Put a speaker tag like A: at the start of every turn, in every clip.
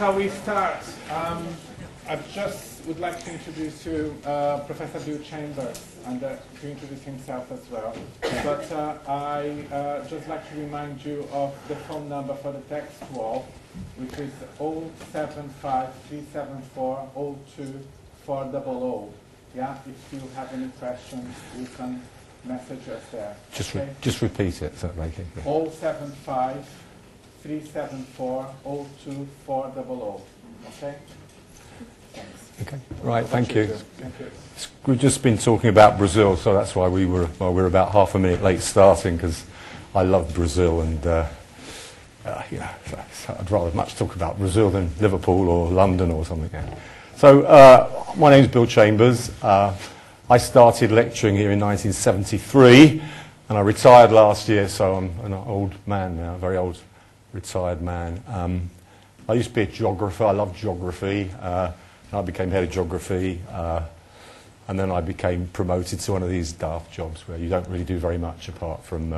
A: Shall we start? I just would like to introduce you Professor Bill Chambers, and to introduce himself as well. But I just like to remind you of the phone number for the text wall, which is 075-374-02400. Yeah, if you have any questions, you can message us there.
B: Just repeat it, so make it.
A: 075-374-02400. Okay? Thanks.
B: Okay. Right, thank you. We've just been talking about Brazil, so that's why we're about half a minute late starting, because I love Brazil, and I'd rather much talk about Brazil than Liverpool or London or something. So my name's Bill Chambers. I started lecturing here in 1973, and I retired last year, so I'm an old man now, a very old retired man. I used to be a geographer. I loved geography. And I became head of geography, and then I became promoted to one of these daft jobs where you don't really do very much apart from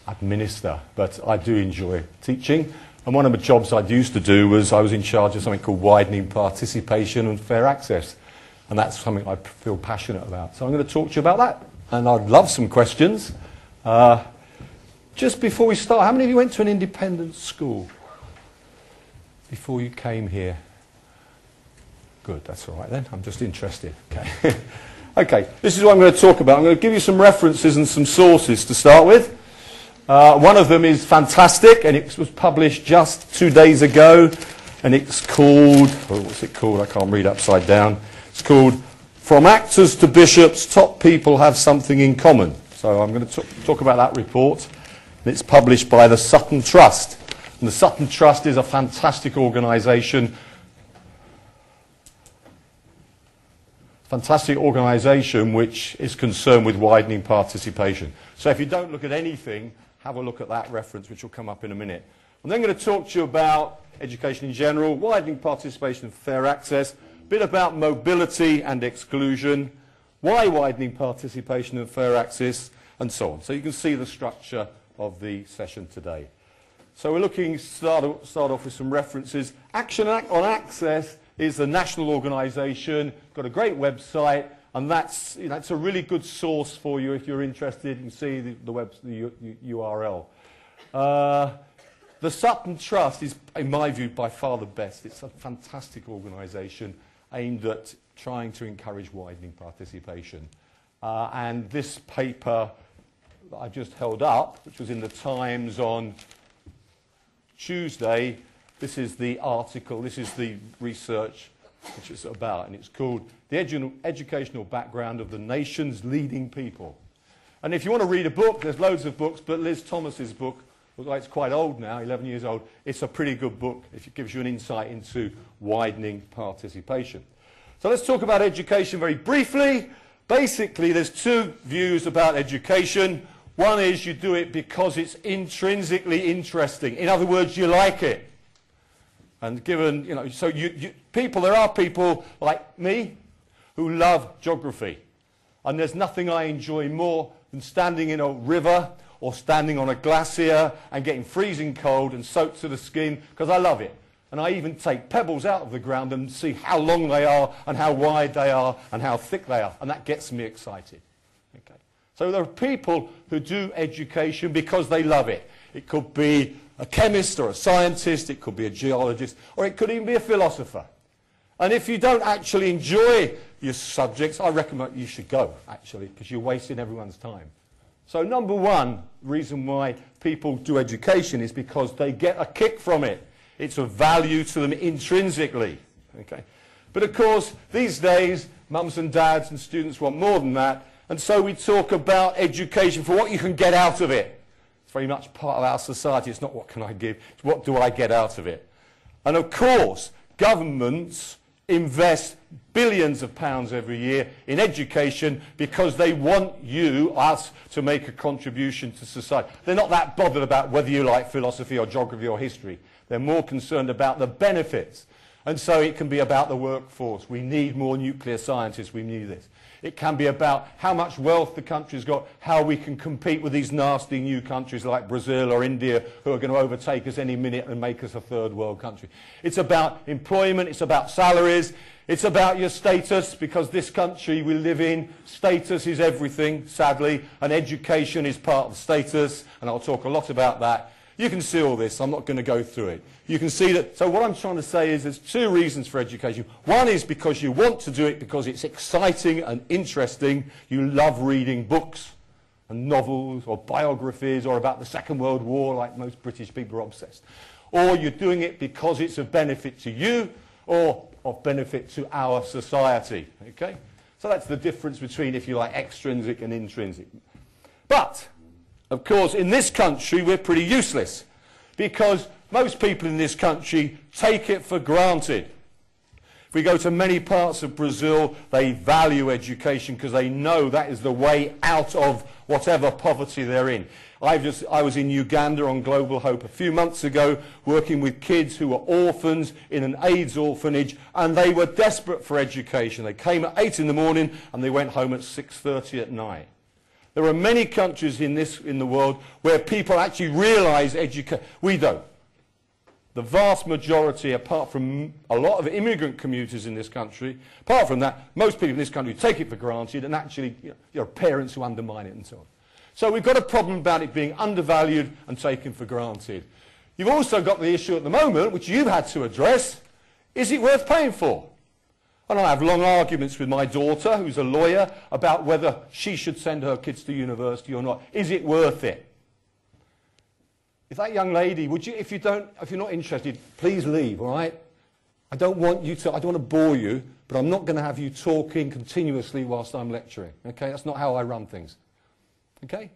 B: administer. But I do enjoy teaching. And one of the jobs I used to do was I was in charge of something called widening participation and fair access. And that's something I feel passionate about. So I'm going to talk to you about that. And I'd love some questions. Just before we start, how many of you went to an independent school before you came here? Good, that's all right then. I'm just interested. Okay. Okay, this is what I'm going to talk about. I'm going to give you some references and some sources to start with. One of them is fantastic, and it was published just 2 days ago, and it's called, what's it called? I can't read upside down. It's called From Actors to Bishops, Top People Have Something in Common. So I'm going to talk about that report. And it's published by the Sutton Trust. And the Sutton Trust is a fantastic organisation. Fantastic organisation which is concerned with widening participation. So if you don't look at anything, have a look at that reference, which will come up in a minute. I'm then going to talk to you about education in general, widening participation and fair access, a bit about mobility and exclusion, why widening participation and fair access, and so on. So you can see the structure of the session today. So we're looking, start off with some references. Action on Access is a national organisation, got a great website, and that's, it's a really good source for you if you're interested. You can see the URL. The Sutton Trust is, in my view, by far the best. It's a fantastic organisation aimed at trying to encourage widening participation. And this paper that I just held up, which was in the Times on Tuesday, this is the article, this is the research which it's about, and it's called The Educational Background of the Nation's Leading People. And if you want to read a book, there's loads of books, but Liz Thomas's book, looks like it's quite old now, 11 years old, it's a pretty good book if it gives you an insight into widening participation. So let's talk about education very briefly. Basically, there's two views about education. One is you do it because it's intrinsically interesting. In other words, you like it. And given, so there are people like me who love geography. And there's nothing I enjoy more than standing in a river or standing on a glacier and getting freezing cold and soaked to the skin, because I love it. And I even take pebbles out of the ground and see how long they are and how wide they are and how thick they are. And that gets me excited. Okay. So there are people who do education because they love it. It could be a chemist or a scientist, it could be a geologist, or it could even be a philosopher. And if you don't actually enjoy your subjects, I recommend you should go, actually, because you're wasting everyone's time. So number one reason why people do education is because they get a kick from it. It's of value to them intrinsically. Okay? But of course, these days, mums and dads and students want more than that, and so we talk about education for what you can get out of it. It's very much part of our society. It's not what can I give, it's what do I get out of it. And of course, governments invest billions of pounds every year in education because they want us, to make a contribution to society. They're not that bothered about whether you like philosophy or geography or history. They're more concerned about the benefits. And so it can be about the workforce. We need more nuclear scientists. We need this. It can be about how much wealth the country's got, how we can compete with these nasty new countries like Brazil or India who are going to overtake us any minute and make us a third world country. It's about employment. It's about salaries. It's about your status, because this country we live in, status is everything, sadly, and education is part of status, and I'll talk a lot about that. You can see all this. I'm not going to go through it. You can see that. So what I'm trying to say is there's two reasons for education. One is because you want to do it because it's exciting and interesting. You love reading books and novels or biographies or about the Second World War, like most British people are obsessed. Or you're doing it because it's of benefit to you or of benefit to our society. Okay? So that's the difference between, if you like, extrinsic and intrinsic. But of course, in this country, we're pretty useless because most people in this country take it for granted. If we go to many parts of Brazil, they value education because they know that is the way out of whatever poverty they're in. I was in Uganda on Global Hope a few months ago working with kids who were orphans in an AIDS orphanage, and they were desperate for education. They came at 8 in the morning and they went home at 6:30 at night. There are many countries in the world where people actually realise education. We don't. The vast majority, apart from a lot of immigrant communities in this country, apart from that, most people in this country take it for granted, and actually, there are parents who undermine it and so on. So we've got a problem about it being undervalued and taken for granted. You've also got the issue at the moment, which you've had to address, is it worth paying for? And I have long arguments with my daughter, who's a lawyer, about whether she should send her kids to university or not. Is it worth it? If that young lady, would you, if you're not interested, please leave, all right? I don't want to bore you, but I'm not going to have you talking continuously whilst I'm lecturing, okay? That's not how I run things, okay?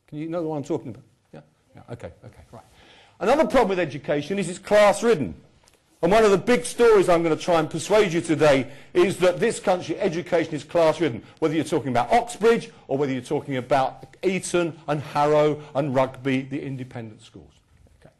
B: Can you know what I'm talking about? Yeah? Yeah, okay, right. Another problem with education is it's class-ridden. And one of the big stories I'm going to try and persuade you today is that this country, education is class-ridden, whether you're talking about Oxbridge or whether you're talking about Eton and Harrow and Rugby, the independent schools. Okay.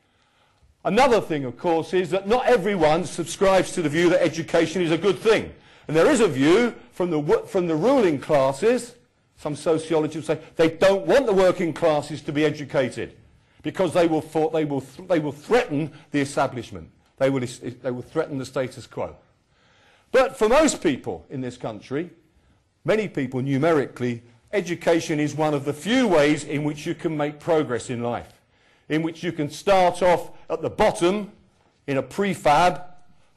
B: Another thing, of course, is that not everyone subscribes to the view that education is a good thing. And there is a view from the ruling classes, some sociologists say, they don't want the working classes to be educated because they will threaten the establishment. They will threaten the status quo. But for most people in this country, many people numerically, education is one of the few ways in which you can make progress in life, in which you can start off at the bottom in a prefab,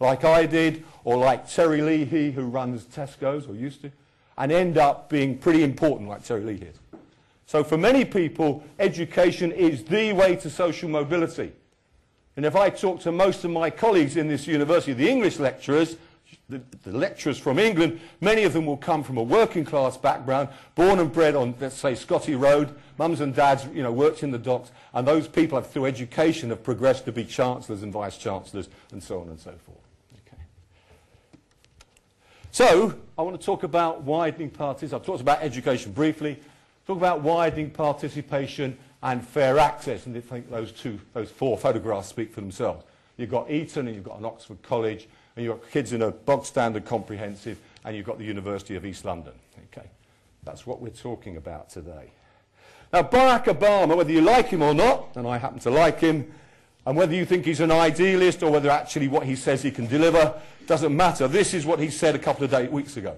B: like I did, or like Terry Leahy, who runs Tesco's, or used to, and end up being pretty important, like Terry Leahy is. So for many people, education is the way to social mobility. And if I talk to most of my colleagues in this university, the English lecturers, the lecturers from England, many of them will come from a working class background, born and bred on, let's say, Scotty Road. Mums and dads, worked in the docks, and those people have, through education, have progressed to be chancellors and vice-chancellors, and so on and so forth. Okay. So, I want to talk about widening participation. I've talked about education briefly. Talk about widening participation and fair access, and I think those four photographs speak for themselves. You've got Eton, and you've got an Oxford College, and you've got kids in a bog standard comprehensive, and you've got the University of East London. Okay, that's what we're talking about today. Now, Barack Obama, whether you like him or not, and I happen to like him, and whether you think he's an idealist or whether actually what he says he can deliver, doesn't matter. This is what he said a couple of weeks ago.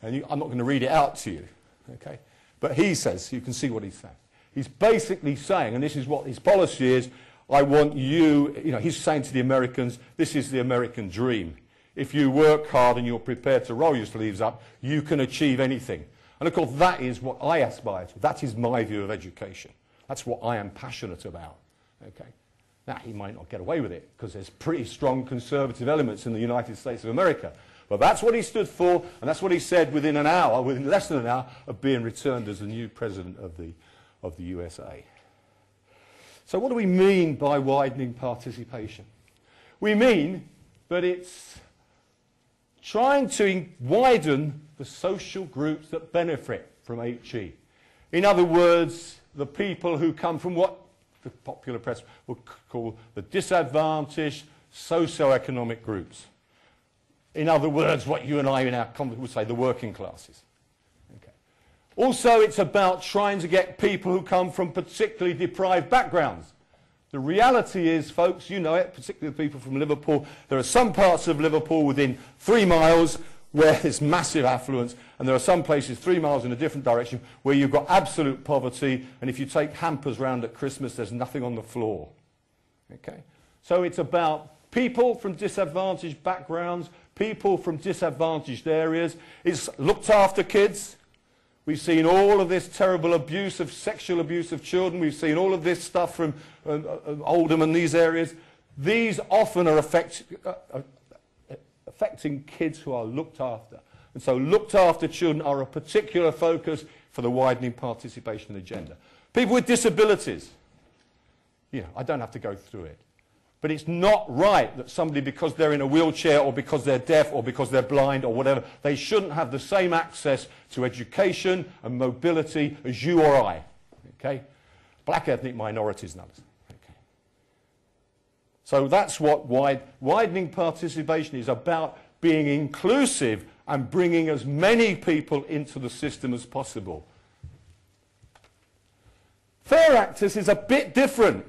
B: And I'm not going to read it out to you, okay? But he says, you can see what he's saying. He's basically saying, and this is what his policy is, I want you, he's saying to the Americans, this is the American dream. If you work hard and you're prepared to roll your sleeves up, you can achieve anything. And of course, that is what I aspire to. That is my view of education. That's what I am passionate about. Okay. Now, he might not get away with it, because there's pretty strong conservative elements in the United States of America. But that's what he stood for, and that's what he said within less than an hour of being returned as the new president of the USA. So what do we mean by widening participation? We mean that it's trying to widen the social groups that benefit from HE. In other words, the people who come from what the popular press would call the disadvantaged, socio-economic groups. In other words, what you and I in our context would say, the working classes. Okay. Also, it's about trying to get people who come from particularly deprived backgrounds. The reality is, folks, you know it, particularly people from Liverpool, there are some parts of Liverpool within 3 miles where there's massive affluence, and there are some places 3 miles in a different direction where you've got absolute poverty, and if you take hampers round at Christmas, there's nothing on the floor. Okay? So it's about people from disadvantaged backgrounds, people from disadvantaged areas. It's looked after kids. We've seen all of this terrible abuse of sexual abuse of children. We've seen all of this stuff from Oldham and these areas. These often are affecting kids who are looked after. And so looked after children are a particular focus for the widening participation agenda. People with disabilities. You know, I don't have to go through it. But it's not right that somebody, because they're in a wheelchair or because they're deaf or because they're blind or whatever, they shouldn't have the same access to education and mobility as you or I. Okay? Black ethnic minorities and others. Okay. So that's what widening participation is about, being inclusive and bringing as many people into the system as possible. Fair access is a bit different.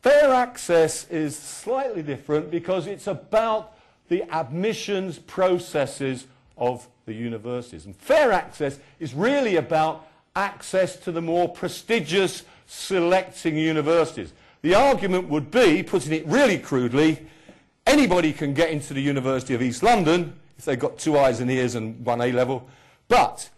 B: Fair access is slightly different because it's about the admissions processes of the universities. And fair access is really about access to the more prestigious selecting universities. The argument would be, putting it really crudely, anybody can get into the University of East London if they've got 2 eyes and ears and 1 A-level, but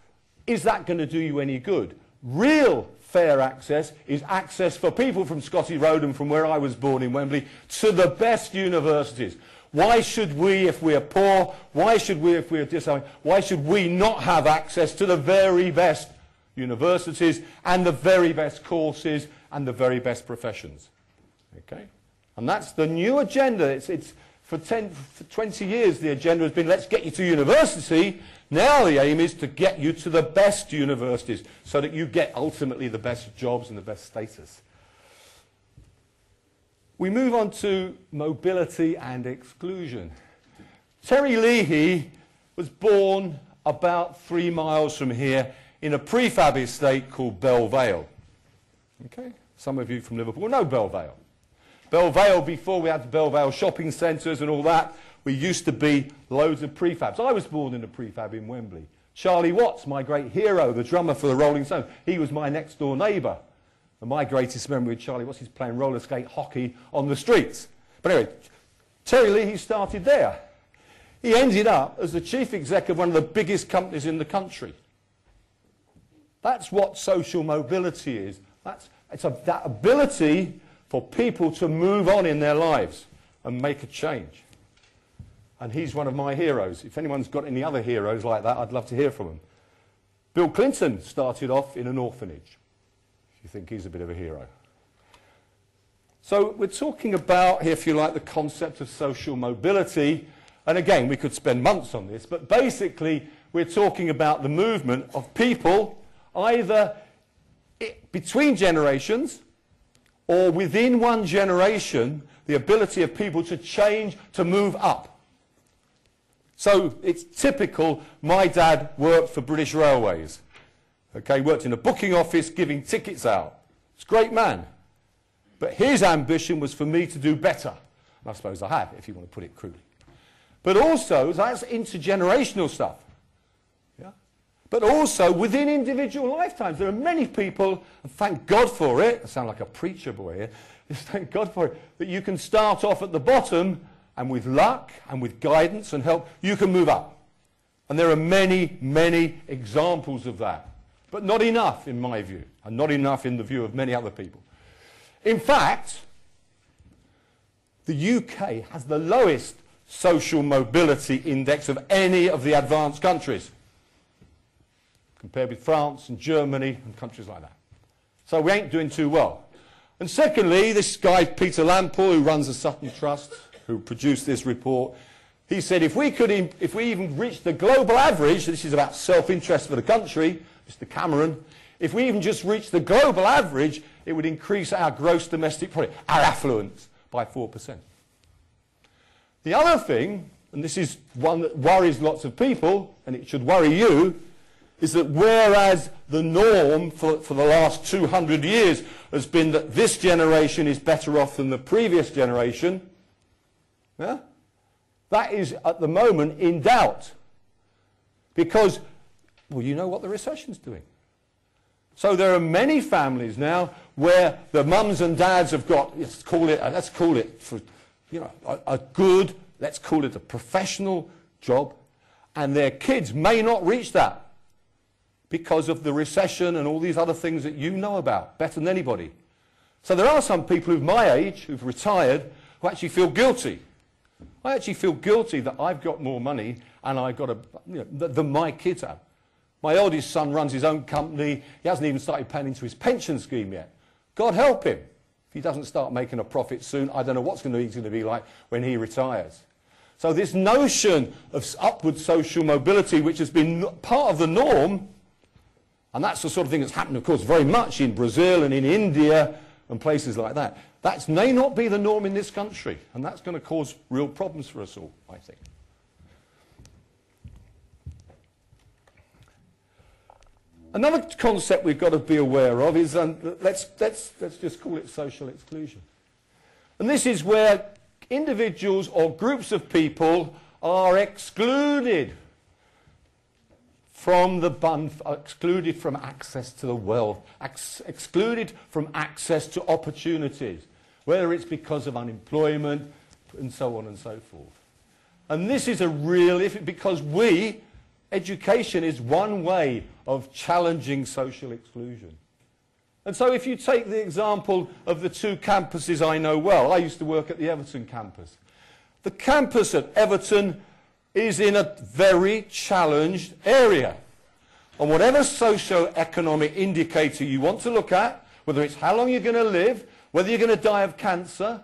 B: is that going to do you any good? Real fair access is access for people from Scotty Road and from where I was born in Wembley to the best universities. Why should we, if we are poor, why should we, if we are disadvantaged, why should we not have access to the very best universities and the very best courses and the very best professions? Okay? And that's the new agenda. It's for 20 years the agenda has been, let's get you to university. Now the aim is to get you to the best universities so that you get ultimately the best jobs and the best status. We move on to mobility and exclusion. Terry Leahy was born about 3 miles from here in a prefab estate called Belle Vale. Okay? Some of you from Liverpool know Belle Vale. Belle Vale, before we had the Belle Vale shopping centres and all that, we used to be loads of prefabs. I was born in a prefab in Wembley. Charlie Watts, my great hero, the drummer for the Rolling Stones, he was my next door neighbour. And my greatest memory with Charlie Watts is playing roller skate hockey on the streets. But anyway, Terry Leahy started there. He ended up as the chief exec of one of the biggest companies in the country. That's what social mobility is. That ability for people to move on in their lives and make a change. And he's one of my heroes. If anyone's got any other heroes like that, I'd love to hear from them. Bill Clinton started off in an orphanage, if you think he's a bit of a hero. So we're talking about, if you like, the concept of social mobility. And again, we could spend months on this, but basically we're talking about the movement of people either between generations or within one generation, the ability of people to change, to move up. So it's typical, my dad worked for British Railways. Okay, worked in a booking office giving tickets out. He's a great man. But his ambition was for me to do better. And I suppose I have, if you want to put it crudely. But also, that's intergenerational stuff. Yeah? But also, within individual lifetimes, there are many people, and thank God for it, I sound like a preacher boy here, thank God for it, that you can start off at the bottom, and with luck, and with guidance and help, you can move up. And there are many, many examples of that. But not enough, in my view, and not enough in the view of many other people. In fact, the UK has the lowest social mobility index of any of the advanced countries, compared with France and Germany and countries like that. So we ain't doing too well. And secondly, this guy, Peter Lamport, who runs the Sutton Trust, who produced this report, he said if we even reach the global average, this is about self-interest for the country, Mr. Cameron, if we even just reach the global average, it would increase our gross domestic product, our affluence, by 4%. The other thing, and this is one that worries lots of people, and it should worry you, is that whereas the norm for the last 200 years has been that this generation is better off than the previous generation, yeah, that is at the moment in doubt. Because, well, you know what the recession's doing. So there are many families now where the mums and dads have got, let's call it for, you know, a good, let's call it a professional job, and their kids may not reach that because of the recession and all these other things that you know about better than anybody. So there are some people who've my age, who've retired, who actually feel guilty. I actually feel guilty that I've got more money and I've got than my kids have. My oldest son runs his own company. He hasn't even started paying into his pension scheme yet. God help him. If he doesn't start making a profit soon, I don't know what's he's going to be like when he retires. So this notion of upward social mobility, which has been part of the norm, and that's the sort of thing that's happened, of course, very much in Brazil and in India and places like that. That may not be the norm in this country, and that's going to cause real problems for us all, I think. Another concept we've got to be aware of is, let's just call it social exclusion. And this is where individuals or groups of people are excluded from excluded from access to the wealth, excluded from access to opportunities, whether it's because of unemployment and so on and so forth. And this is a real, because education is one way of challenging social exclusion. And so if you take the example of the two campuses I know well, I used to work at the Everton campus. The campus at Everton is in a very challenged area. And whatever socio-economic indicator you want to look at, whether it's how long you're going to live, whether you're going to die of cancer,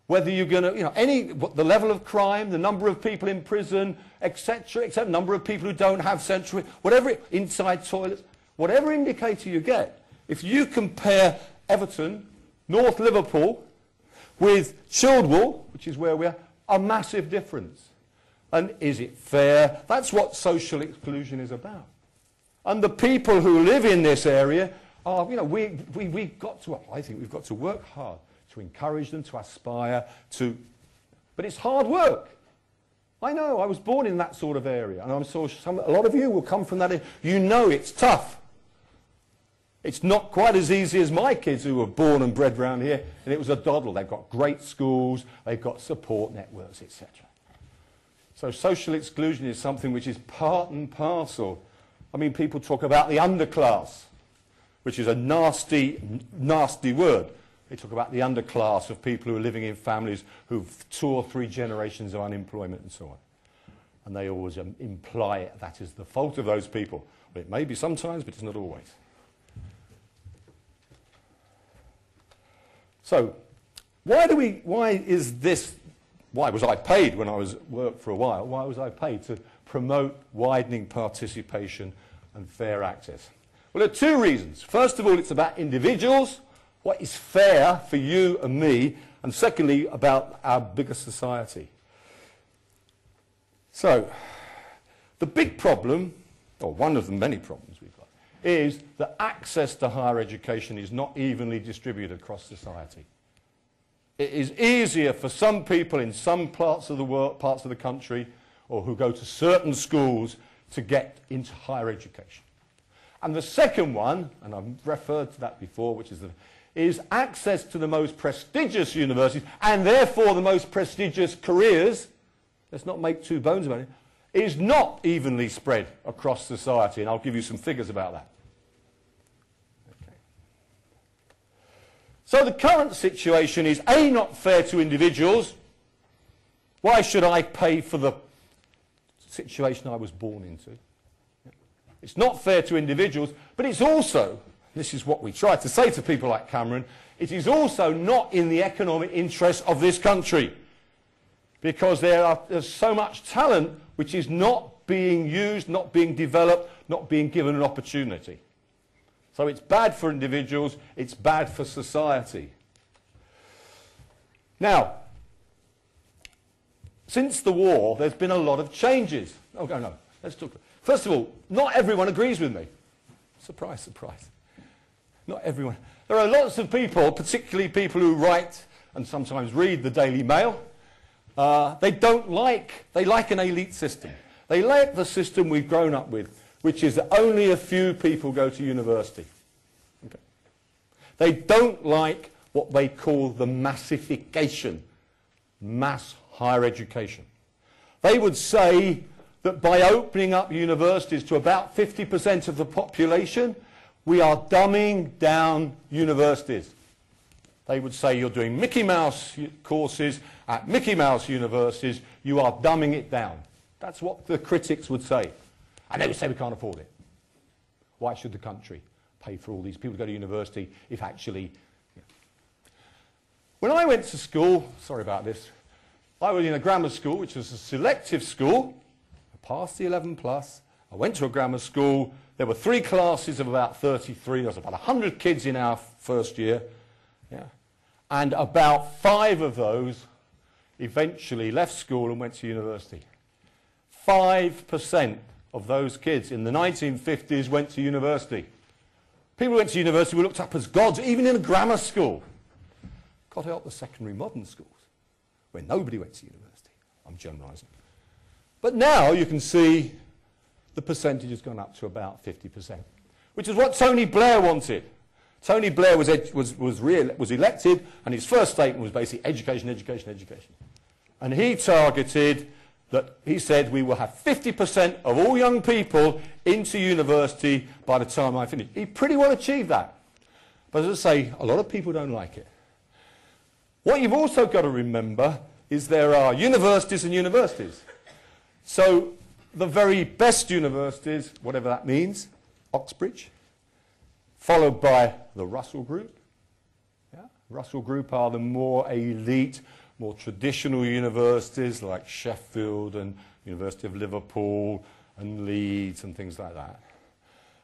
B: whether you're going to, the level of crime, the number of people in prison, etc., except number of people who don't have central, whatever, inside toilets, whatever indicator you get, if you compare Everton, North Liverpool, with Childwell, which is where we are, a massive difference. And is it fair? That's what social exclusion is about. And the people who live in this area are, we've got to, I think we've got to work hard to encourage them, to aspire to, but it's hard work. I know, I was born in that sort of area, and I'm sure a lot of you will come from that area. You know it's tough. It's not quite as easy as my kids who were born and bred around here, and it was a doddle. They've got great schools, they've got support networks, etc. So social exclusion is something which is part and parcel. I mean, people talk about the underclass, which is a nasty, nasty word. They talk about the underclass of people who are living in families who've 2 or 3 generations of unemployment and so on. And they always imply that is the fault of those people. Well, it may be sometimes, but it's not always. So, why was I paid when I was at work for a while? Why was I paid to promote widening participation and fair access? Well, there are 2 reasons. First of all, it's about individuals, what is fair for you and me, and secondly, about our bigger society. So, the big problem, or one of the many problems we've got, is that access to higher education is not evenly distributed across society. It is easier for some people in some parts of the world, parts of the country, or who go to certain schools, to get into higher education. And the second one, and I've referred to that before, which is access to the most prestigious universities, and therefore the most prestigious careers, let's not make 2 bones about it, is not evenly spread across society, and I'll give you some figures about that. Okay. So the current situation is, A, not fair to individuals. Why should I pay for the situation I was born into? It's not fair to individuals, but it's also, this is what we try to say to people like Cameron, it is also not in the economic interest of this country, because there's so much talent which is not being used, not being developed, not being given an opportunity. So it's bad for individuals, it's bad for society. Now, Since the war, there's been a lot of changes. Oh, no. Let's talk. First of all, not everyone agrees with me. Surprise, surprise. Not everyone. There are lots of people, particularly people who write and sometimes read the Daily Mail. They like an elite system. They like the system we've grown up with, which is that only a few people go to university. Okay. They don't like what they call the massification, mass higher education. They would say that by opening up universities to about 50% of the population, we are dumbing down universities. They would say you're doing Mickey Mouse courses at Mickey Mouse universities, you are dumbing it down. That's what the critics would say. And they would say we can't afford it. Why should the country pay for all these people to go to university if actually... When I went to school, sorry about this, I was in a grammar school, which was a selective school. I passed the 11 plus. I went to a grammar school. There were 3 classes of about 33. There was about 100 kids in our first year. Yeah. And about 5 of those eventually left school and went to university. 5% of those kids in the 1950s went to university. People who went to university were looked up as gods, even in a grammar school. God help the secondary modern schools, where nobody went to university. I'm generalising. But now you can see the percentage has gone up to about 50%, which is what Tony Blair wanted. Tony Blair was elected, and his first statement was basically education, education, education. And he targeted that, he said, we will have 50% of all young people into university by the time I finish. He pretty well achieved that. But as I say, a lot of people don't like it. What you've also got to remember is there are universities and universities. So the very best universities, whatever that means, Oxbridge, followed by the Russell Group. Yeah? Russell Group are the more elite, more traditional universities like Sheffield and University of Liverpool and Leeds and things like that.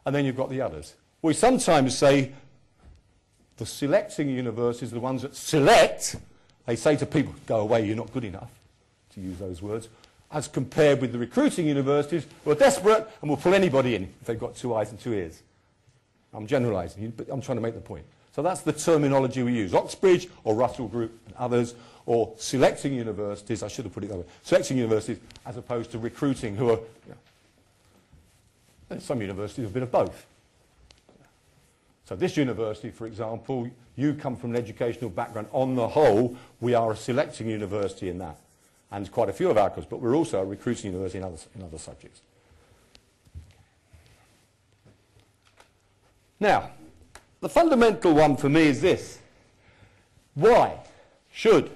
B: And then you've got the others. We sometimes say the selecting universities, the ones that select, they say to people, go away, you're not good enough, to use those words, as compared with the recruiting universities who are desperate and will pull anybody in if they've got 2 eyes and 2 ears. I'm generalising, but I'm trying to make the point. So that's the terminology we use. Oxbridge or Russell Group and others, or selecting universities, I should have put it that way, selecting universities as opposed to recruiting, who are, and some universities have a bit of both. So this university, for example, you come from an educational background. On the whole, we are a selecting university in that, and quite a few of our courses, but we're also a recruiting university in other subjects. Now, the fundamental one for me is this. Why should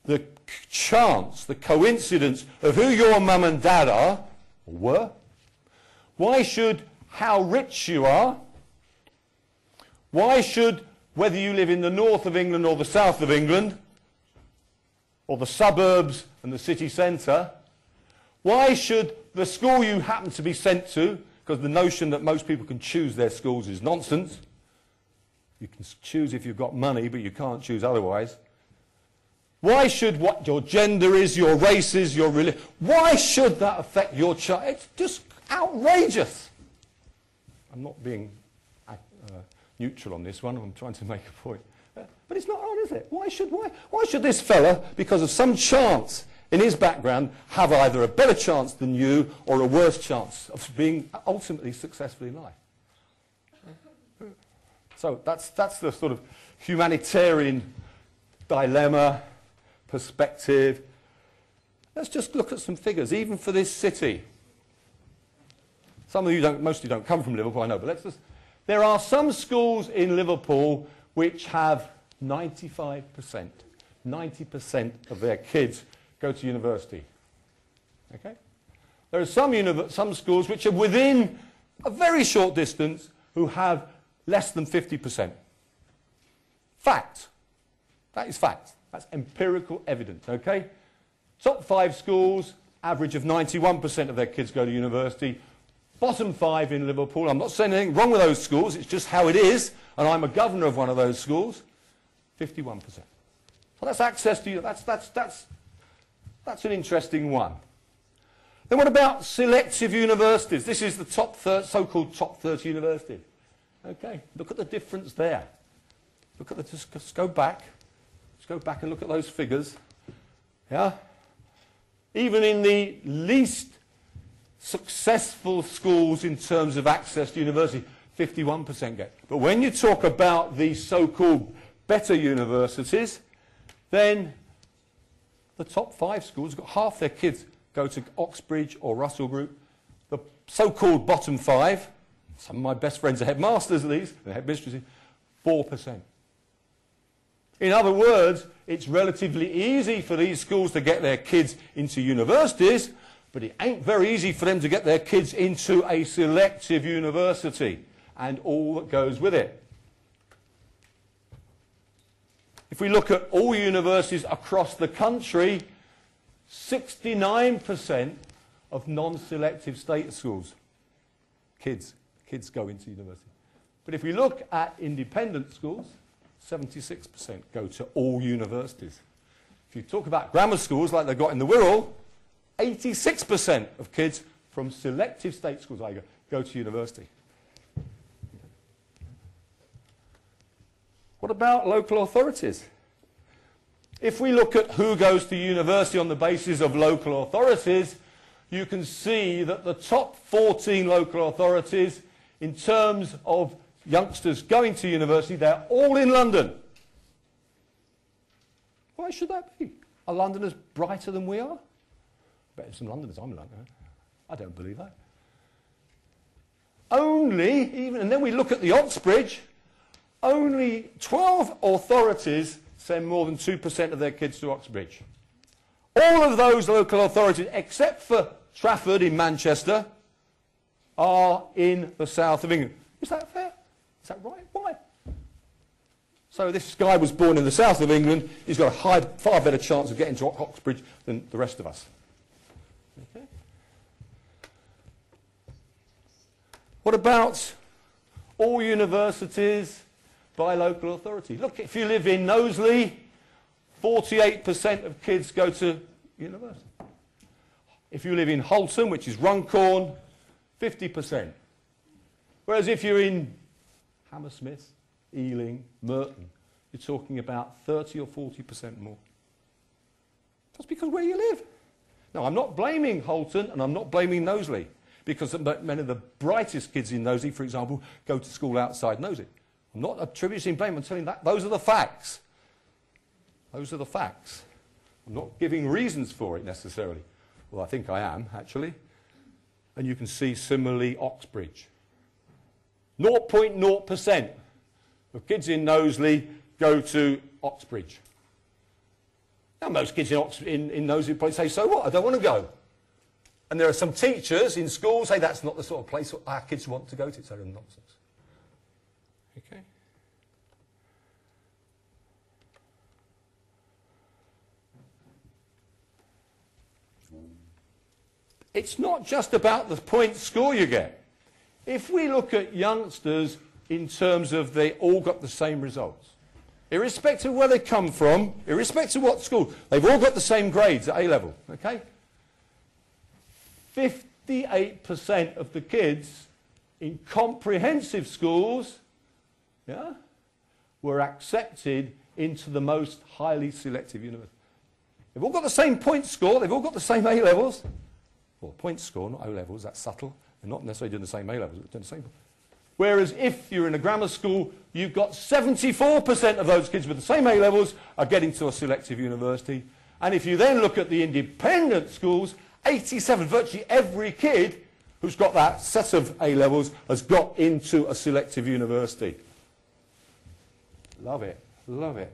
B: the chance, the coincidence of who your mum and dad are, or were, why should how rich you are, why should whether you live in the north of England or the south of England, or the suburbs and the city centre, why should the school you happen to be sent to, because the notion that most people can choose their schools is nonsense. You can choose if you've got money, but you can't choose otherwise. Why should what your gender is, your race is, your religion, why should that affect your child? It's just outrageous. I'm not being neutral on this one, I'm trying to make a point. But it's not on, is it? Why should this fella, because of some chance in his background, have either a better chance than you or a worse chance of being ultimately successful in life? So that's the sort of humanitarian dilemma, perspective. Let's just look at some figures, even for this city. Some of you mostly don't come from Liverpool, I know, but there are some schools in Liverpool which have 90% of their kids go to university. Okay? There are some schools which are within a very short distance who have less than 50%. Fact. That is fact. That's empirical evidence, okay? Top 5 schools, average of 91% of their kids go to university. Bottom 5 in Liverpool, I'm not saying anything wrong with those schools, it's just how it is, and I'm a governor of one of those schools, 51%. So that's access to you, that's That's an interesting one. Then what about selective universities? This is the so-called top 30 universities. Okay, look at the difference there. Look at the, just go back. Let's go back and look at those figures. Yeah? Even in the least successful schools in terms of access to university, 51% get. But when you talk about the so-called better universities, then the top 5 schools have got half their kids go to Oxbridge or Russell Group. The so-called bottom 5, some of my best friends are headmasters of these, and headmistresses, 4%. In other words, it's relatively easy for these schools to get their kids into universities, but it ain't very easy for them to get their kids into a selective university and all that goes with it. If we look at all universities across the country, 69% of non-selective state schools, kids go into university. But if we look at independent schools, 76% go to all universities. If you talk about grammar schools like they've got in the Wirral, 86% of kids from selective state schools go to university. What about local authorities? If we look at who goes to university on the basis of local authorities, you can see that the top 14 local authorities, in terms of youngsters going to university, they're all in London. Why should that be? Are Londoners brighter than we are? I bet some Londoners I'm like that. I don't believe that. And then we look at the Oxbridge, only 12 authorities send more than 2% of their kids to Oxbridge. All of those local authorities, except for Trafford in Manchester, are in the south of England. Is that fair? Is that right? Why? So this guy was born in the south of England. He's got a far better chance of getting to Oxbridge than the rest of us. Okay. What about all universities by local authority? Look, if you live in Knowsley, 48% of kids go to university. If you live in Halton, which is Runcorn, 50%. Whereas if you're in Hammersmith, Ealing, Merton, you're talking about 30 or 40% more. That's because where you live. Now, I'm not blaming Halton and I'm not blaming Knowsley, because many of the brightest kids in Knowsley, for example, go to school outside Knowsley. I'm not attributing blame, I'm telling you that those are the facts. Those are the facts. I'm not giving reasons for it necessarily. Well, I think I am, actually. And you can see similarly Oxbridge. 0.0% of kids in Knowsley go to Oxbridge. Now, most kids in Knowsley probably say, so what, I don't want to go. And there are some teachers in schools say that's not the sort of place our kids want to go to. It's utter nonsense. Okay. It's not just about the point score you get. If we look at youngsters in terms of they all got the same results, irrespective of where they come from, irrespective of what school, they've all got the same grades at A-level, okay? 58% of the kids in comprehensive schools were accepted into the most highly selective universities. They've all got the same point score, they've all got the same A-levels. Well, point score, not O-levels, that's subtle. They're not necessarily doing the same A-levels, they're doing the same. Whereas if you're in a grammar school, you've got 74% of those kids with the same A-levels are getting to a selective university. And if you then look at the independent schools, 87, virtually every kid who's got that set of A-levels has got into a selective university. Love it, love it.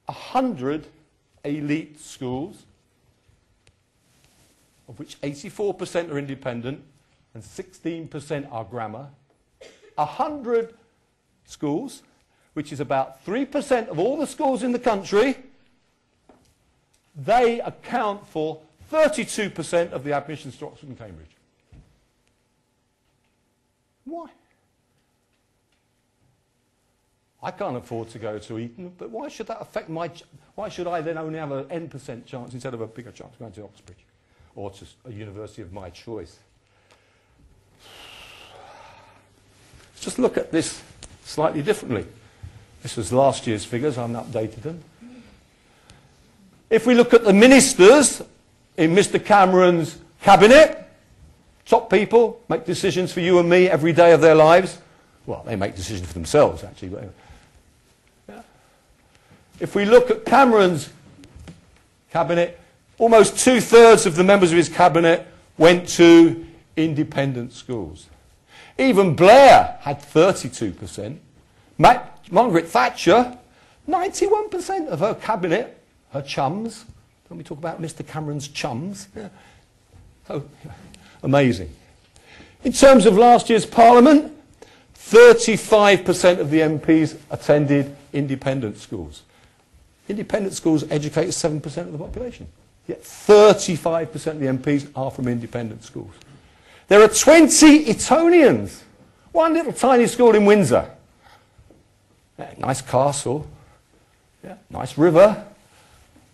B: A 100 elite schools, of which 84% are independent and 16% are grammar. 100 schools, which is about 3% of all the schools in the country, they account for 32% of the admissions to Oxford and Cambridge. Why? I can't afford to go to Eton, but why should that affect why should I then only have an N% chance instead of a bigger chance of going to Oxbridge or to a university of my choice? Let's just look at this slightly differently. This was last year's figures, I haven't updated them. If we look at the ministers in Mr. Cameron's cabinet, top people, make decisions for you and me every day of their lives. Well, they make decisions for themselves, actually. But yeah. If we look at Cameron's cabinet, almost 2/3 of the members of his cabinet went to independent schools. Even Blair had 32%. Margaret Thatcher, 91% of her cabinet, her chums. Don't we talk about Mr. Cameron's chums? Yeah. So, amazing. In terms of last year's Parliament, 35% of the MPs attended independent schools. Independent schools educate 7% of the population. Yet 35% of the MPs are from independent schools. There are 20 Etonians. One little tiny school in Windsor. Nice castle. Yeah, nice river.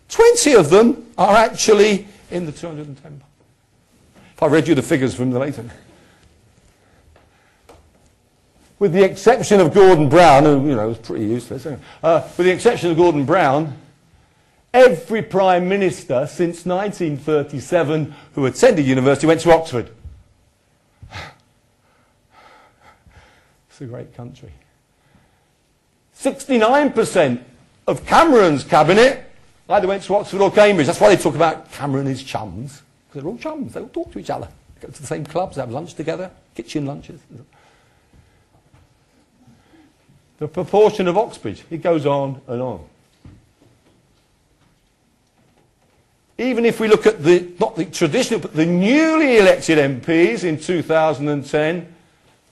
B: 20 of them are actually in the 210. If I read you the figures from the later. With the exception of Gordon Brown, who, was pretty useless. With the exception of Gordon Brown, every Prime Minister since 1937 who attended university went to Oxford. It's a great country. 69% of Cameron's cabinet either went to Oxford or Cambridge. That's why they talk about Cameron and his chums. Because they're all chums. They all talk to each other. Go to the same clubs, have lunch together, kitchen lunches. The proportion of Oxbridge, it goes on and on. Even if we look at not the traditional, but the newly elected MPs in 2010,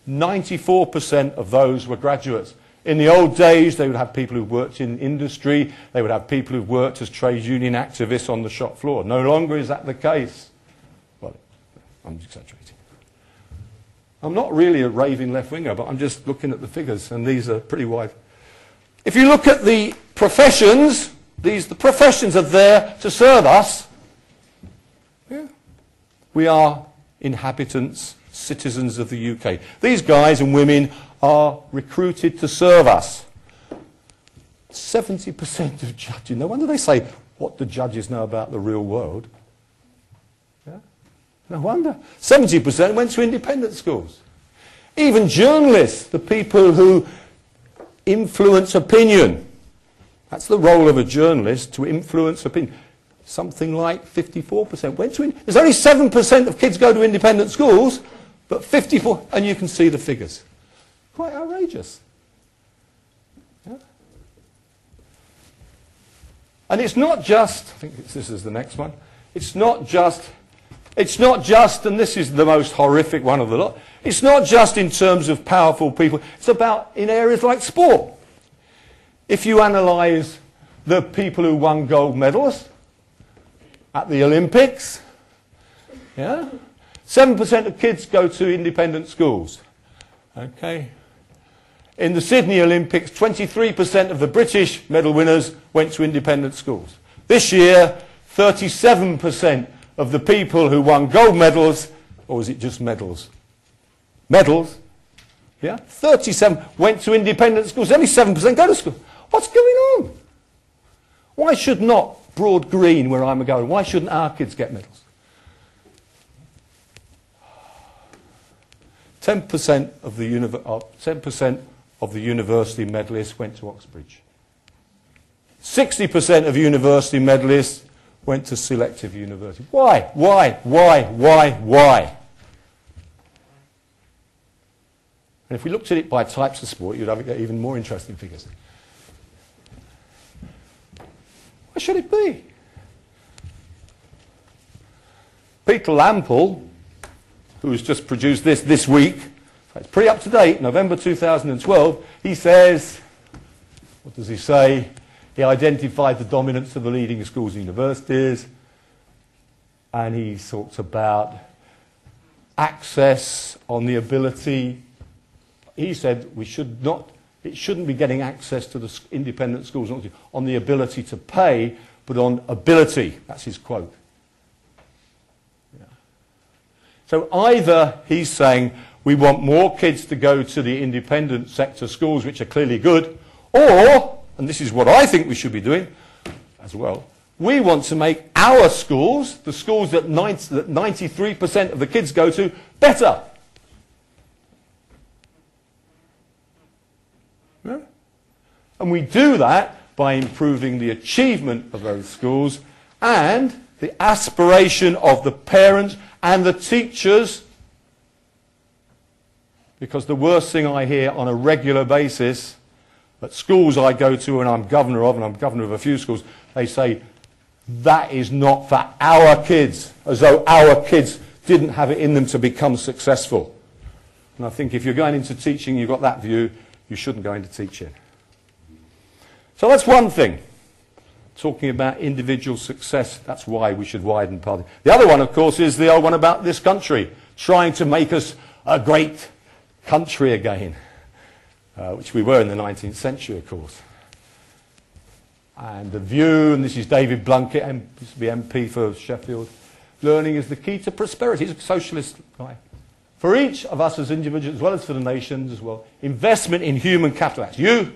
B: 94% of those were graduates. In the old days, they would have people who worked in industry, they would have people who worked as trade union activists on the shop floor. No longer is that the case. Well, I'm exaggerating. I'm not really a raving left-winger, but I'm just looking at the figures, and these are pretty wide. If you look at the professions, the professions are there to serve us. Yeah. We are inhabitants, citizens of the UK. These guys and women are recruited to serve us. 70% of judges, no wonder they say what the judges know about the real world. Yeah? No wonder. 70% went to independent schools. Even journalists, the people who influence opinion. That's the role of a journalist, to influence opinion. Something like 54% went to... There's only 7% of kids go to independent schools, but 54... And you can see the figures. Quite outrageous. Yeah? And it's not just... I think this is the next one. It's not just, and this is the most horrific one of the lot, it's not just in terms of powerful people, it's about in areas like sport. If you analyse the people who won gold medals at the Olympics, yeah, 7% of kids go to independent schools. Okay. In the Sydney Olympics, 23% of the British medal winners went to independent schools. This year, 37% of the people who won gold medals, or was it just medals? Medals, yeah, 37 went to independent schools. Only 7% go to school. What's going on? Why should not Broad Green, where I'm going, why shouldn't our kids get medals? 10% of the 10% of the university medalists went to Oxbridge. 60% of university medalists went to selective university. Why? And if we looked at it by types of sport, you'd have even more interesting figures. Why should it be? Peter Lample, who has just produced this week, it's pretty up to date, November 2012, he says, what does he say? He identified the dominance of the leading schools and universities, and he talks about access on the ability. He said we should not It shouldn't be getting access to the independent schools on the ability to pay, but on ability. That's his quote. Yeah. So either he's saying we want more kids to go to the independent sector schools, which are clearly good, or, and this is what I think we should be doing as well, we want to make our schools, the schools that 93% of the kids go to, better. Yeah? And we do that by improving the achievement of those schools and the aspiration of the parents and the teachers. Because the worst thing I hear on a regular basis at schools I go to and I'm governor of, and I'm governor of a few schools, they say, that is not for our kids, as though our kids didn't have it in them to become successful. And I think if you're going into teaching, you've got that view, you shouldn't go into teaching. So that's one thing. Talking about individual success, that's why we should widen party. The other one, of course, is the old one about this country, trying to make us a great country again, which we were in the 19th century, of course. And the view, and this is David Blunkett, used to be MP for Sheffield, learning is the key to prosperity. He's a socialist guy. For each of us as individuals, as well as for the nations as well, investment in human capital, that's you,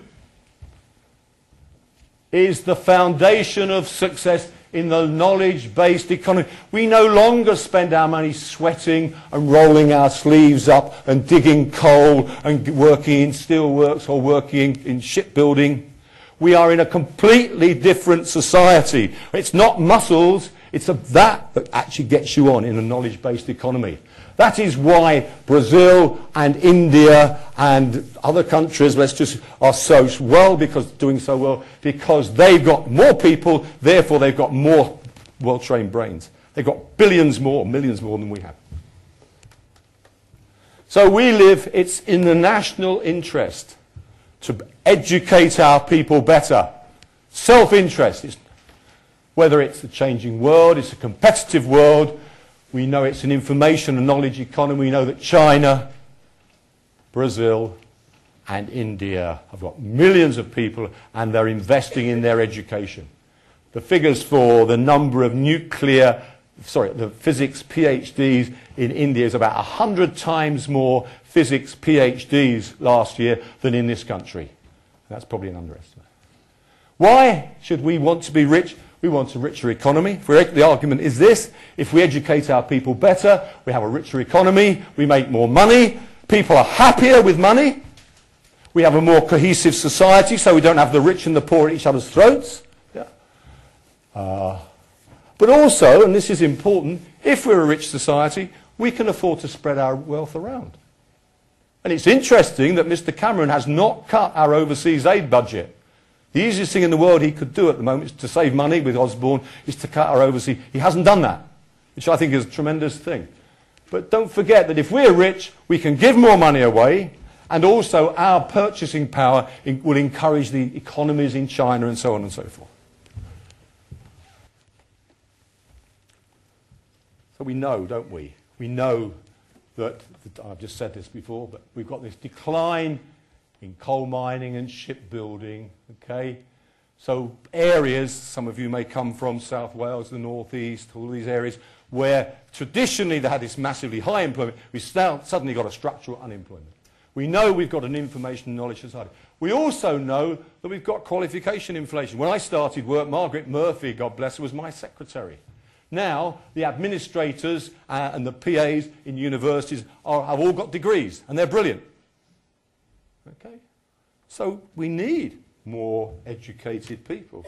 B: is the foundation of success in the knowledge-based economy. We no longer spend our money sweating and rolling our sleeves up and digging coal and working in steelworks or working in shipbuilding. We are in a completely different society. It's not muscles, it's that actually gets you on in a knowledge-based economy. That is why Brazil and India and other countries, are so well, doing so well, because they've got more people, therefore they've got more well-trained brains. They've got millions more than we have. So it's in the national interest to educate our people better. Self-interest, whether it's the changing world, it's a competitive world. We know it's an information and knowledge economy. We know that China, Brazil, and India have got millions of people and they're investing in their education. The figures for the number of the physics PhDs in India is about 100 times more physics PhDs last year than in this country. That's probably an underestimate. Why should we want to be rich? We want a richer economy. The argument is this: if we educate our people better, we have a richer economy, we make more money, people are happier with money, we have a more cohesive society, so we don't have the rich and the poor at each other's throats. Yeah. But also, and this is important, if we're a rich society, we can afford to spread our wealth around. And it's interesting that Mr. Cameron has not cut our overseas aid budget. The easiest thing in the world he could do at the moment is to save money with Osborne, is to cut our overseas. He hasn't done that, which I think is a tremendous thing. But don't forget that if we're rich, we can give more money away, and also our purchasing power will encourage the economies in China and so on and so forth. So we know, don't we? We know that, I've just said this before, but we've got this decline in coal mining and shipbuilding, okay? So areas, some of you may come from South Wales, the North East, all these areas where traditionally they had this massively high employment, we've suddenly got a structural unemployment. We know we've got an information and knowledge society. We also know that we've got qualification inflation. When I started work, Margaret Murphy, God bless her, was my secretary. Now, the administrators and the PAs in universities have all got degrees, and they're brilliant. Okay? So we need more educated people.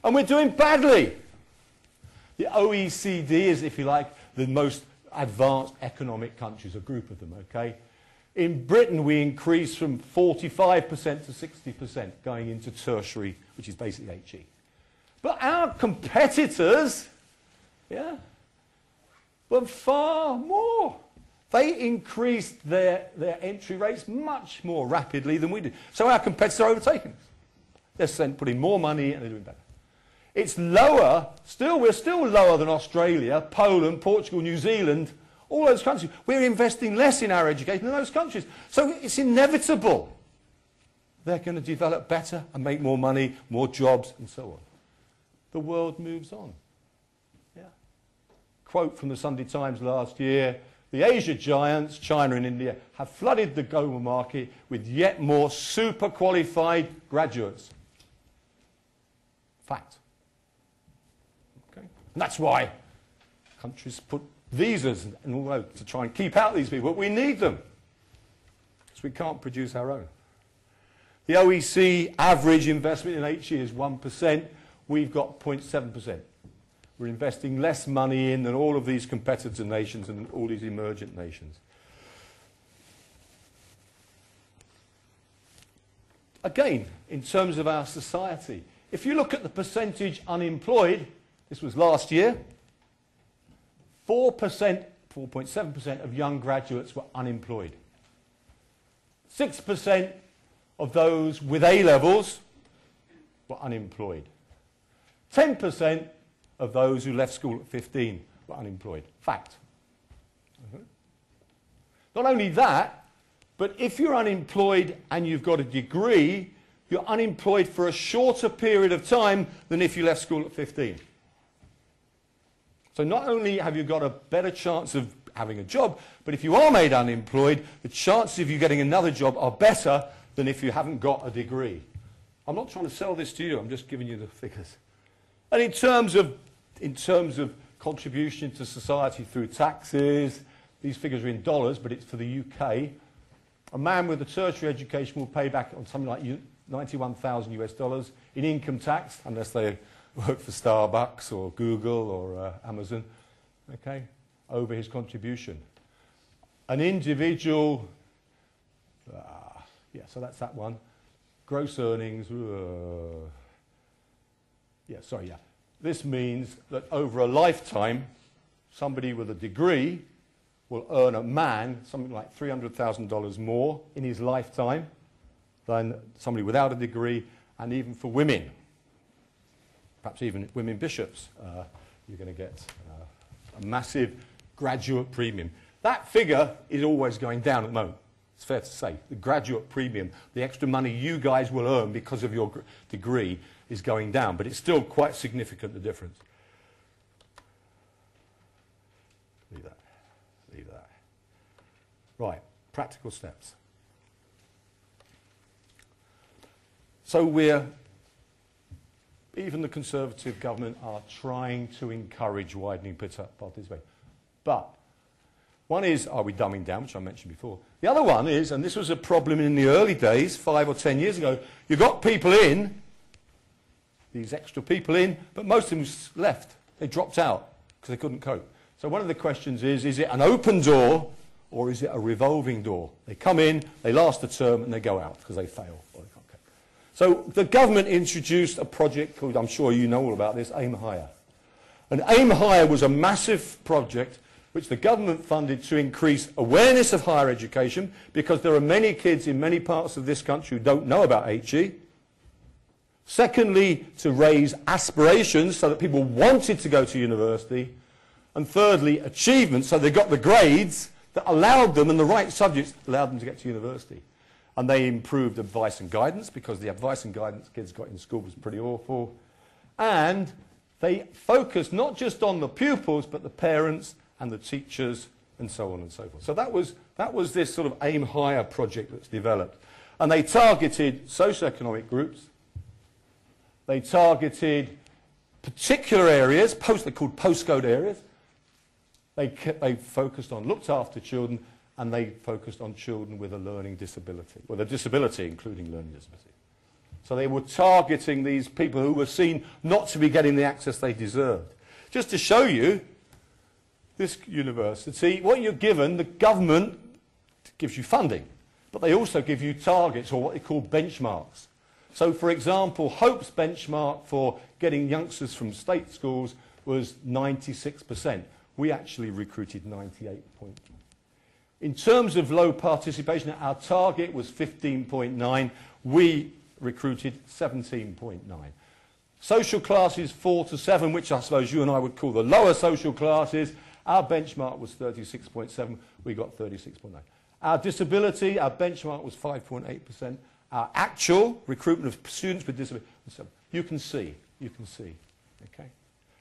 B: And we're doing badly. The OECD is, if you like, the most advanced economic countries, a group of them, okay? In Britain, we increased from 45% to 60% going into tertiary, which is basically HE. But our competitors, yeah, were far more. They increased their entry rates much more rapidly than we did. So our competitors are overtaking us. They're putting more money and they're doing better. It's lower, we're still lower than Australia, Poland, Portugal, New Zealand, all those countries. We're investing less in our education than those countries. So it's inevitable they're going to develop better and make more money, more jobs, and so on. The world moves on. Yeah. Quote from the Sunday Times last year, the Asia giants, China and India, have flooded the global market with yet more super qualified graduates. Fact. Okay. And that's why countries put visas and all that to try and keep out these people. But we need them, because we can't produce our own. The OECD average investment in HE is 1%. We've got 0.7%. We're investing less money in than all of these competitor nations and all these emergent nations. Again, in terms of our society, if you look at the percentage unemployed, this was last year, 4.7% of young graduates were unemployed. 6% of those with A-levels were unemployed. 10% of those who left school at 15 were unemployed. Fact. Not only that, but if you're unemployed and you've got a degree, you're unemployed for a shorter period of time than if you left school at 15. So not only have you got a better chance of having a job, but if you are made unemployed, the chances of you getting another job are better than if you haven't got a degree. I'm not trying to sell this to you, I'm just giving you the figures. And in terms of contribution to society through taxes, these figures are in dollars, but it's for the UK. A man with a tertiary education will pay back on something like 91,000 US dollars in income tax, unless they work for Starbucks or Google or Amazon, okay, over his contribution. An individual, yeah, so that's that one. Gross earnings, This means that over a lifetime, somebody with a degree will earn a man something like $300,000 more in his lifetime than somebody without a degree, and even for women, perhaps even women bishops, you're going to get a massive graduate premium. That figure is always going down at the moment. It's fair to say. The graduate premium, the extra money you guys will earn because of your degree, is going down, but it's still quite significant, the difference. Leave that. Leave that. Right, practical steps. So even the Conservative government are trying to encourage widening participation. But one is, are we dumbing down, which I mentioned before. The other one is, and this was a problem in the early days, 5 or 10 years ago, you got people in, these extra people in, but most of them left. They dropped out because they couldn't cope. So one of the questions is it an open door or is it a revolving door? They come in, they last a term, and they go out because they fail or they can't cope. So the government introduced a project called, I'm sure you know all about this, Aim Higher. And Aim Higher was a massive project which the government funded to increase awareness of higher education, because there are many kids in many parts of this country who don't know about HE. Secondly, to raise aspirations so that people wanted to go to university. And thirdly, achievement, so they got the grades that allowed them, and the right subjects allowed them to get to university. And they improved advice and guidance, because the advice and guidance kids got in school was pretty awful. And they focused not just on the pupils, but the parents and the teachers, and so on and so forth. So that was this sort of Aim Higher project that's developed. And they targeted socioeconomic groups. They targeted particular areas, they're called postcode areas. They focused on looked after children, and they focused on children with a learning disability, with a disability including learning disability. So they were targeting these people who were seen not to be getting the access they deserved. Just to show you, this university, what you're given, the government gives you funding, but they also give you targets, or what they call benchmarks. So, for example, Hope's benchmark for getting youngsters from state schools was 96%. We actually recruited 98%. In terms of low participation, our target was 15.9. We recruited 17.9. Social classes 4 to 7, which I suppose you and I would call the lower social classes, our benchmark was 36.7. We got 36.9. Our disability, our benchmark was 5.8%. our actual recruitment of students with disabilities. You can see, okay?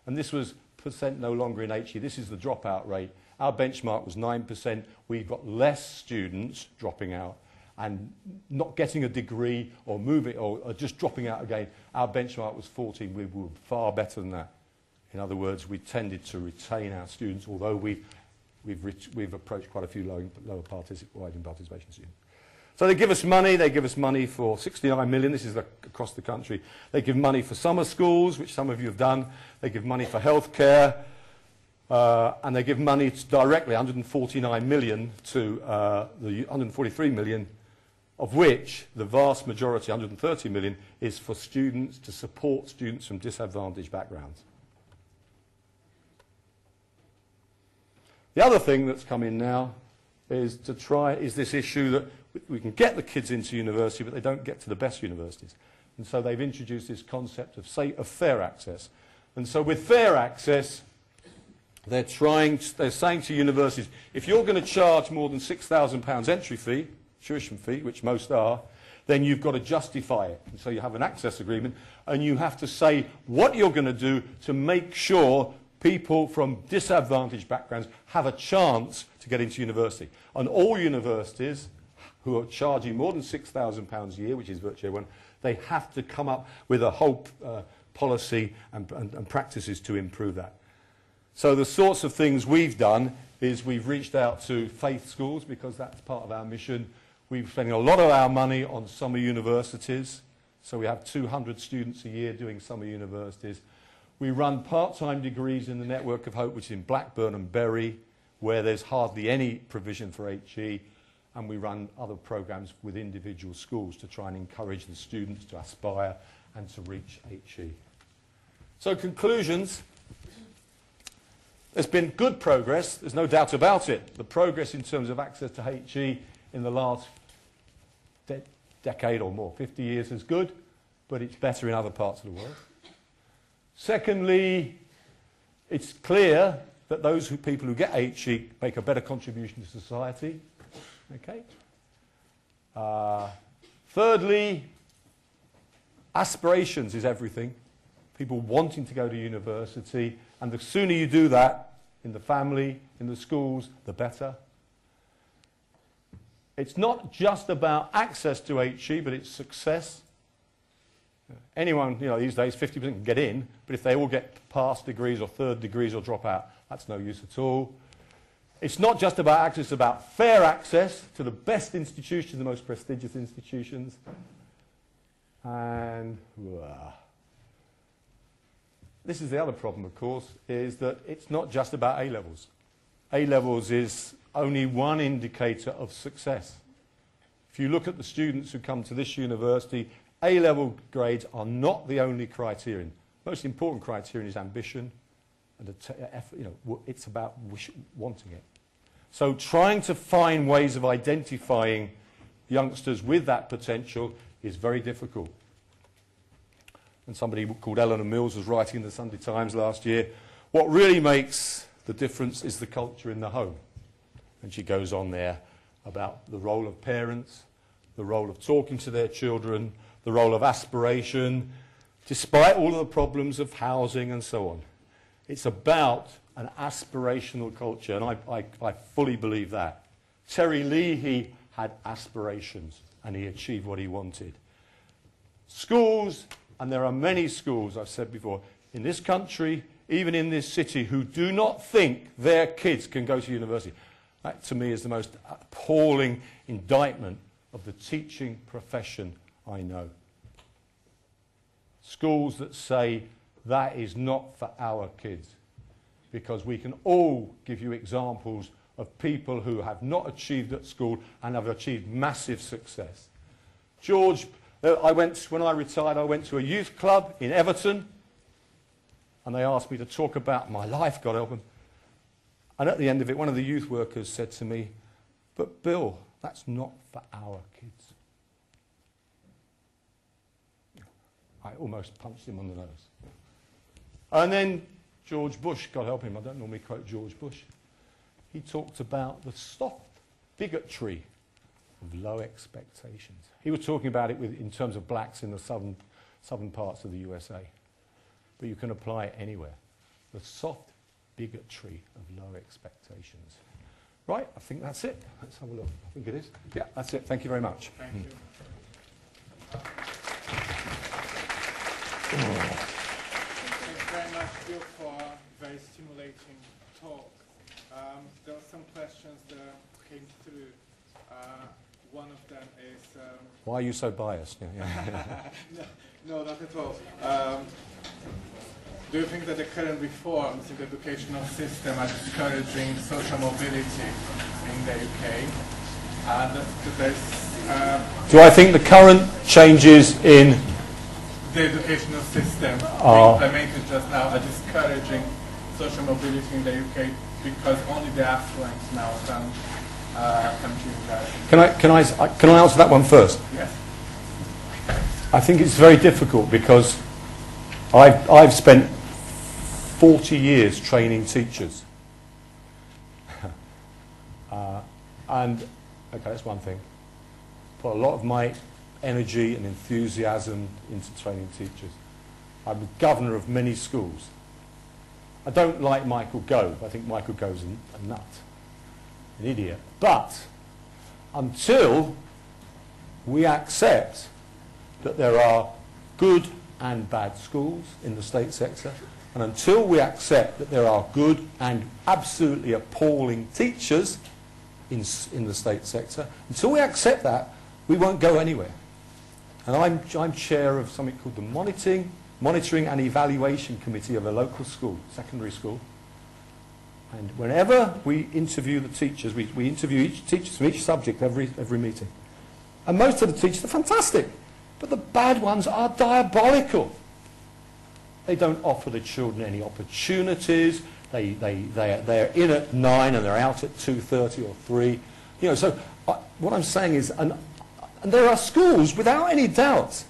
B: And this was percent no longer in HE. This is the dropout rate. Our benchmark was 9%. We've got less students dropping out and not getting a degree or moving or just dropping out again. Our benchmark was 14. We were far better than that. In other words, we tended to retain our students, although we've approached quite a few lower widening participation students. So they give us money for 69 million, this is across the country. They give money for summer schools, which some of you have done. They give money for healthcare, and they give money directly, 149 million to the 143 million, of which the vast majority, 130 million, is for students, to support students from disadvantaged backgrounds. The other thing that's come in now is this issue that we can get the kids into university, but they don't get to the best universities. And so they've introduced this concept of fair access. And so with fair access, they're saying to universities, if you're going to charge more than £6,000 entry fee, tuition fee, which most are, then you've got to justify it. And so you have an access agreement, and you have to say what you're going to do to make sure people from disadvantaged backgrounds have a chance to get into university. And all universities who are charging more than £6,000 a year, which is virtually everyone, they have to come up with a whole policy and practices to improve that. So the sorts of things we've done is we've reached out to faith schools because that's part of our mission. We're spending a lot of our money on summer universities. So we have 200 students a year doing summer universities. We run part-time degrees in the Network of Hope, which is in Blackburn and Bury, where there's hardly any provision for HE. And we run other programs with individual schools to try and encourage the students to aspire and to reach HE. So conclusions. There's been good progress, there's no doubt about it. The progress in terms of access to HE in the last decade or more, 50 years, is good, but it's better in other parts of the world. Secondly, it's clear that those people who get HE make a better contribution to society. Okay. Thirdly, aspirations is everything. People wanting to go to university, and the sooner you do that in the family, in the schools, the better. It's not just about access to HE, but it's success. Anyone, these days 50% can get in, but if they all get past degrees or third degrees or drop out, that's no use at all. It's not just about access, it's about fair access to the best institutions, the most prestigious institutions. And this is the other problem, of course, is that it's not just about A-levels. A-levels is only one indicator of success. If you look at the students who come to this university, A-level grades are not the only criterion. The most important criterion is ambition, and it's about wanting it. So trying to find ways of identifying youngsters with that potential is very difficult. And somebody called Eleanor Mills was writing in the Sunday Times last year, what really makes the difference is the culture in the home. And she goes on there about the role of parents, the role of talking to their children, the role of aspiration, despite all of the problems of housing and so on. It's about an aspirational culture, and I fully believe that. Terry Leahy had aspirations, and he achieved what he wanted. Schools, and there are many schools, I've said before, in this country, even in this city, who do not think their kids can go to university. That, to me, is the most appalling indictment of the teaching profession I know. Schools that say that is not for our kids, because we can all give you examples of people who have not achieved at school and have achieved massive success. When I retired, I went to a youth club in Everton, and they asked me to talk about my life, God help them. And at the end of it, one of the youth workers said to me, "But Bill, that's not for our kids." I almost punched him on the nose. And then George Bush, God help him, I don't normally quote George Bush, he talked about the soft bigotry of low expectations. He was talking about it in terms of blacks in the southern parts of the USA. But you can apply it anywhere. The soft bigotry of low expectations. Right, I think that's it. Let's have a look. I think it is. Yeah, that's it. Thank you very much.
A: Thank you. Thank you very much, Bill, for a very stimulating talk. There were some questions that came through. One of them is...
B: why are you so biased? Yeah.
A: No, not at all. Do you think that the current reforms in the educational system are discouraging social mobility in the UK?
B: Do I think the current changes in
A: the educational system implemented just now are discouraging social mobility in the UK because only the affluent now come to university?
B: Can I answer that one first?
A: Yes.
B: I think it's very difficult because I've spent 40 years training teachers. And, okay, that's one thing. Put a lot of my energy and enthusiasm into training teachers. I'm the governor of many schools. I don't like Michael Gove. I think Michael Gove's a nut, an idiot. But until we accept that there are good and bad schools in the state sector, and until we accept that there are good and absolutely appalling teachers in the state sector, until we accept that, we won't go anywhere. And I'm chair of something called the Monitoring and Evaluation Committee of a local school, secondary school. And whenever we interview the teachers, we interview each teacher from each subject every meeting. And most of the teachers are fantastic, but the bad ones are diabolical. They don't offer the children any opportunities. They're in at 9 and they're out at 2:30 or 3. You know, so what I'm saying is, and there are schools, without any doubt,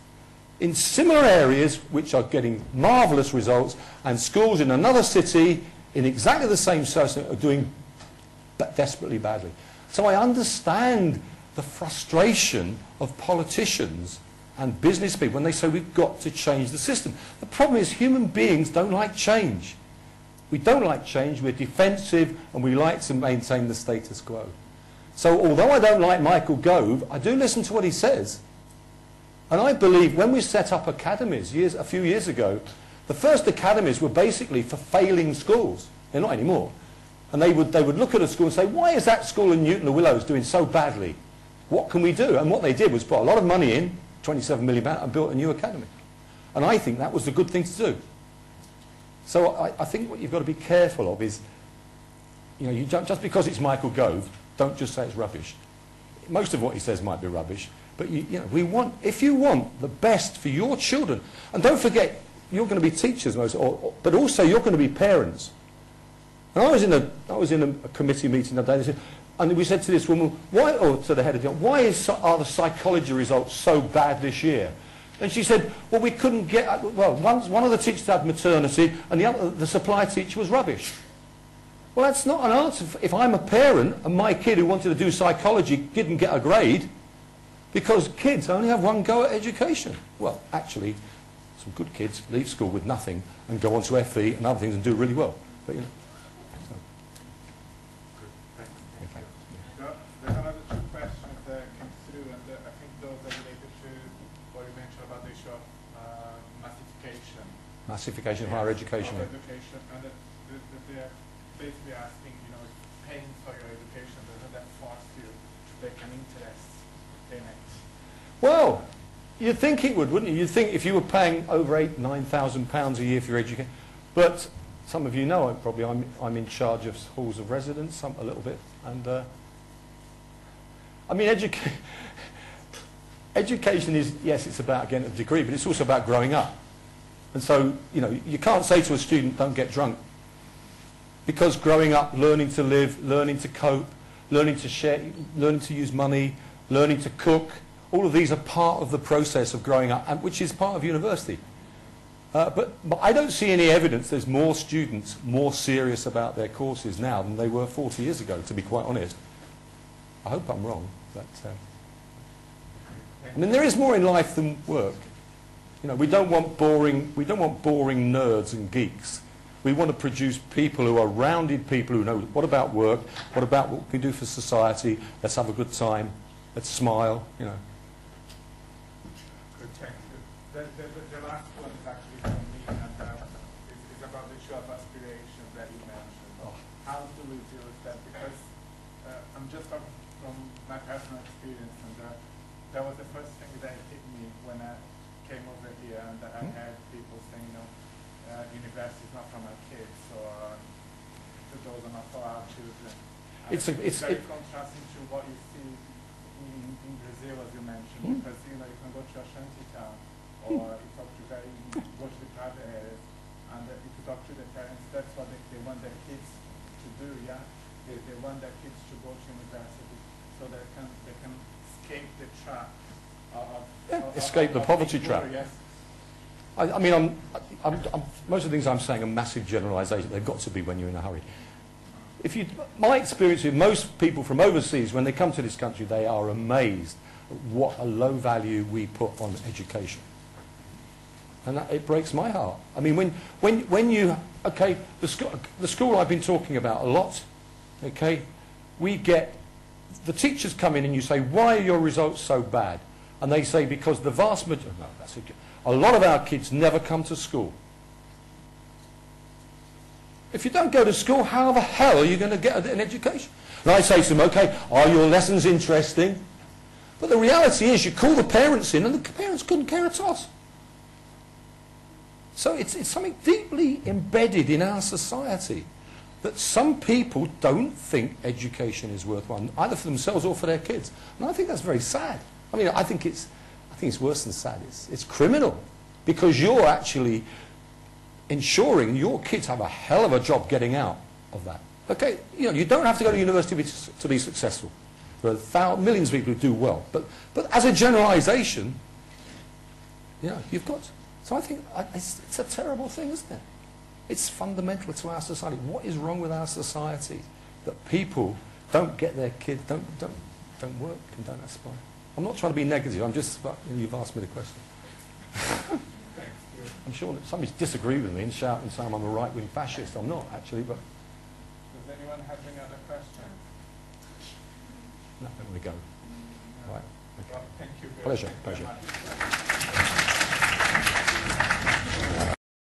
B: in similar areas which are getting marvellous results, and schools in another city in exactly the same system are doing desperately badly. So I understand the frustration of politicians and business people when they say we've got to change the system. The problem is human beings don't like change. We don't like change, we're defensive, and we like to maintain the status quo. So although I don't like Michael Gove, I do listen to what he says. And I believe when we set up academies a few years ago, the first academies were basically for failing schools. They're not anymore. And they would look at a school and say, why is that school in Newton the Willows doing so badly? What can we do? And what they did was put a lot of money in, 27 million pounds, and built a new academy. And I think that was the good thing to do. So I think what you've got to be careful of is, you know, just because it's Michael Gove, don't just say it's rubbish. Most of what he says might be rubbish, but you know, if you want the best for your children, and don't forget, you're going to be teachers, but also you're going to be parents. And I was in a committee meeting the other day, and we said to this woman, to the head of the, why are the psychology results so bad this year? And she said, well, we couldn't get, one of the teachers had maternity, and the supply teacher was rubbish. Well, that's not an answer. If I'm a parent, and my kid who wanted to do psychology didn't get a grade, because kids only have one go at education. Well, actually, some good kids leave school with nothing and go on to FE and other things and do really well. But, you know.
A: There are another two questions that came through, and I think those are related to what you mentioned about the issue of massification.
B: Massification of higher education.
A: And that they're basically asking, you know, paying for your education, doesn't that force you to take an interest in it?
B: Well, you'd think it would, wouldn't you? You'd think if you were paying over £9,000 a year for your education. But some of you know, I'm in charge of halls of residence, a little bit, and I mean, education is, yes, it's about getting a degree, but it's also about growing up. And so, you know, you can't say to a student, don't get drunk. Because growing up, learning to live, learning to cope, learning to share, learning to use money, learning to cook, all of these are part of the process of growing up, and which is part of university. But I don't see any evidence there's more students more serious about their courses now than they were 40 years ago, to be quite honest. I hope I'm wrong, but I mean, there is more in life than work. You know, we don't want boring nerds and geeks. We want to produce people who are rounded people who know what about work, what about what we can do for society, let's have a good time, let's smile, you know.
A: Good, thank you. The last one is actually from me, and is about the issue of aspiration that you mentioned.
B: Oh.
A: How do we deal with that? Because I'm just talking from my personal experience, and that was the first thing that hit me when I came over here, and I had people saying, you know, university is not for my kids, or those are not for our children. It's very contrasting to what you see in Brazil, as you mentioned, because you know you can go to a shanty town, or you talk to go to the private areas, and if you talk to the parents, that's what they want their kids to do. Yeah, they want their kids to go to university so they can escape the trap
B: escape the poverty trap.
A: Yes.
B: I mean, most of the things I'm saying are massive generalisations. They've got to be when you're in a hurry. My experience with most people from overseas, when they come to this country, they are amazed at what a low value we put on education. And it breaks my heart. I mean, when you, okay, the school I've been talking about a lot, okay, the teachers come in and you say, why are your results so bad? And they say, because the vast majority, no, that's a lot of our kids never come to school. If you don't go to school, how the hell are you going to get an education? And I say to them, okay, are your lessons interesting? But the reality is you call the parents in and the parents couldn't care a toss. So it's something deeply embedded in our society that some people don't think education is worthwhile, either for themselves or for their kids. And I think that's very sad. I mean, I think it's worse than sad. It's criminal, because you're actually ensuring your kids have a hell of a job getting out of that. Okay, you know, you don't have to go to university to be successful. There are millions of people who do well, but as a generalisation, you know, you've got. So I think it's a terrible thing, isn't it? It's fundamental to our society. What is wrong with our society that people don't get their kids, don't work and don't aspire? I'm not trying to be negative. I'm just, you've asked me the question. I'm sure that somebody's disagree with me and shout and say I'm a right-wing fascist. I'm not, actually, but...
A: Does anyone have any other questions?
B: No, there we go.
A: No.
B: Right. Okay.
A: Well, thank you
B: Pleasure.
A: very much.